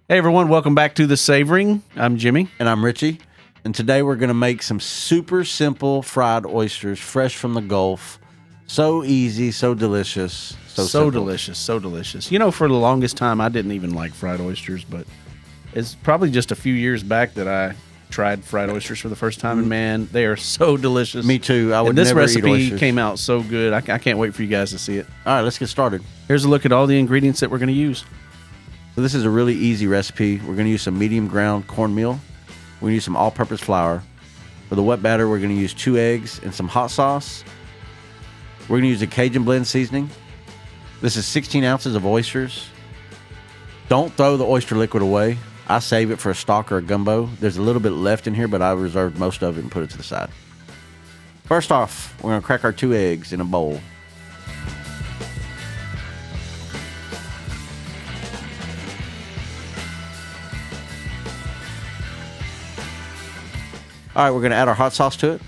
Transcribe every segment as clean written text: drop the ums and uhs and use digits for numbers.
Hey everyone, welcome back to The Savoring. I'm Jimmy. And I'm Richie. And today we're going to make some super simple fried oysters fresh from the Gulf. So easy, so delicious. So delicious. You know, for the longest time, I didn't even like fried oysters, but it's probably just a few years back that I tried fried oysters for the first time, and man, they are so delicious. Me too. I would this never eat recipe oysters. came out so good. I can't wait for you guys to see it. All right, let's get started. Here's a look at all the ingredients that we're going to use. So this is a really easy recipe. We're going to use some medium ground cornmeal. We're going to use some all-purpose flour. For the wet batter, we're going to use 2 eggs and some hot sauce. We're going to use a Cajun blend seasoning. This is 16 ounces of oysters. Don't throw the oyster liquid away. I save it for a stock or a gumbo. There's a little bit left in here, but I reserved most of it and put it to the side. First off, we're going to crack our 2 eggs in a bowl. All right, we're going to add our hot sauce to it.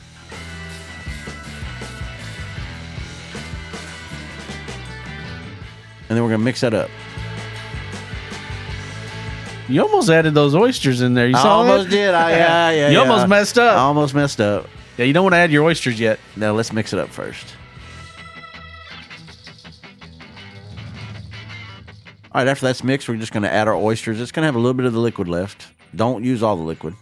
And then we're going to mix that up. You almost added those oysters in there. You I saw almost that? did. Yeah. You almost messed up. I almost messed up. Yeah, you don't want to add your oysters yet. Now let's mix it up first. All right, after that's mixed, we're just going to add our oysters. It's going to have a little bit of the liquid left. Don't use all the liquid.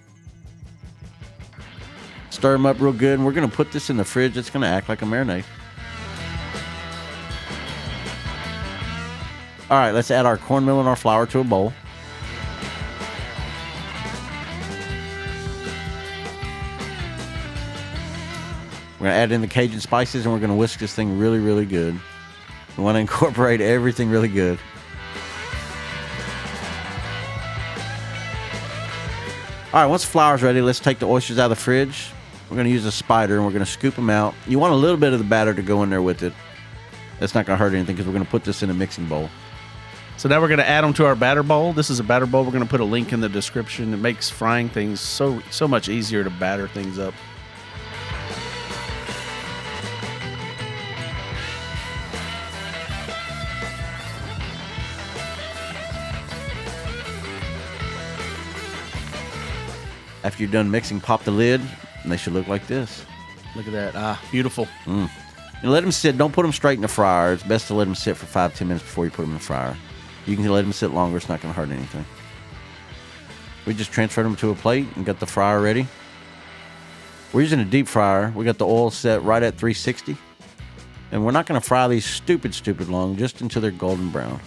Stir them up real good, and we're going to put this in the fridge. It's going to act like a marinade. All right, let's add our cornmeal and our flour to a bowl. We're going to add in the Cajun spices, and we're going to whisk this thing really, really good. We want to incorporate everything really good. All right, once the flour's ready, let's take the oysters out of the fridge. We're going to use a spider, and we're going to scoop them out. You want a little bit of the batter to go in there with it. That's not going to hurt anything because we're going to put this in a mixing bowl. So now we're going to add them to our batter bowl. This is a batter bowl. We're going to put a link in the description. It makes frying things so much easier to batter things up. After you're done mixing, pop the lid, and they should look like this. Look at that. Ah, beautiful. And let them sit. Don't put them straight in the fryer. It's best to let them sit for 5-10 minutes before you put them in the fryer. You can let them sit longer. It's not going to hurt anything. We just transferred them to a plate and got the fryer ready. We're using a deep fryer. We got the oil set right at 360. And we're not going to fry these stupid long, just until they're golden brown.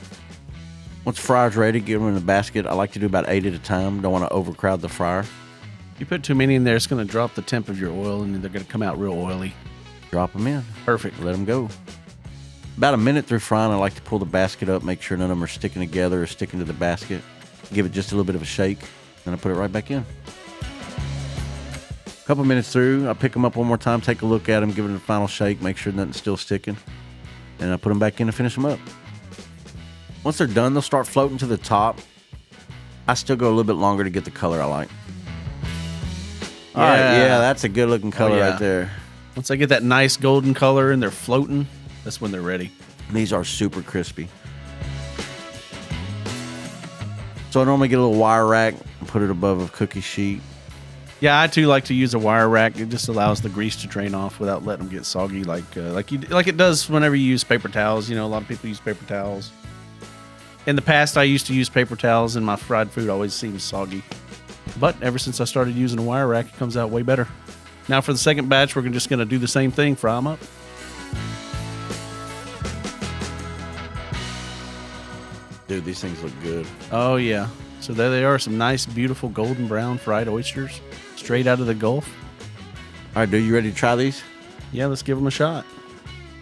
Once the fryer's ready, get them in a basket. I like to do about 8 at a time. Don't want to overcrowd the fryer. You put too many in there, it's going to drop the temp of your oil, and they're going to come out real oily. Drop them in. Perfect. Let them go. About a minute through frying, I like to pull the basket up, make sure none of them are sticking together or sticking to the basket. Give it just a little bit of a shake, then I put it right back in. A couple minutes through, I pick them up one more time, take a look at them, give it a final shake, make sure nothing's still sticking, and I put them back in and finish them up. Once they're done, they'll start floating to the top. I still go a little bit longer to get the color I like. All right, yeah, that's a good looking color right there. Once I get that nice golden color and they're floating, that's when they're ready. These are super crispy. So I normally get a little wire rack and put it above a cookie sheet. Yeah, I too like to use a wire rack. It just allows the grease to drain off without letting them get soggy, like it does whenever you use paper towels. You know, a lot of people use paper towels. In the past, I used to use paper towels, and my fried food always seems soggy. But ever since I started using a wire rack, it comes out way better. Now for the second batch, we're just going to do the same thing, fry them up. Dude, these things look good. Oh, yeah. So there they are, some nice, beautiful golden brown fried oysters straight out of the Gulf. All right, dude, you ready to try these? Yeah, let's give them a shot.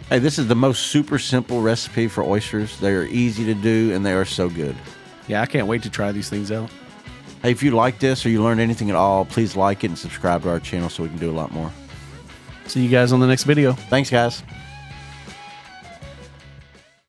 Hey, this is the most super simple recipe for oysters. They are easy to do, and they are so good. Yeah, I can't wait to try these things out. Hey, if you like this or you learned anything at all, please like it and subscribe to our channel so we can do a lot more. See you guys on the next video. Thanks, guys.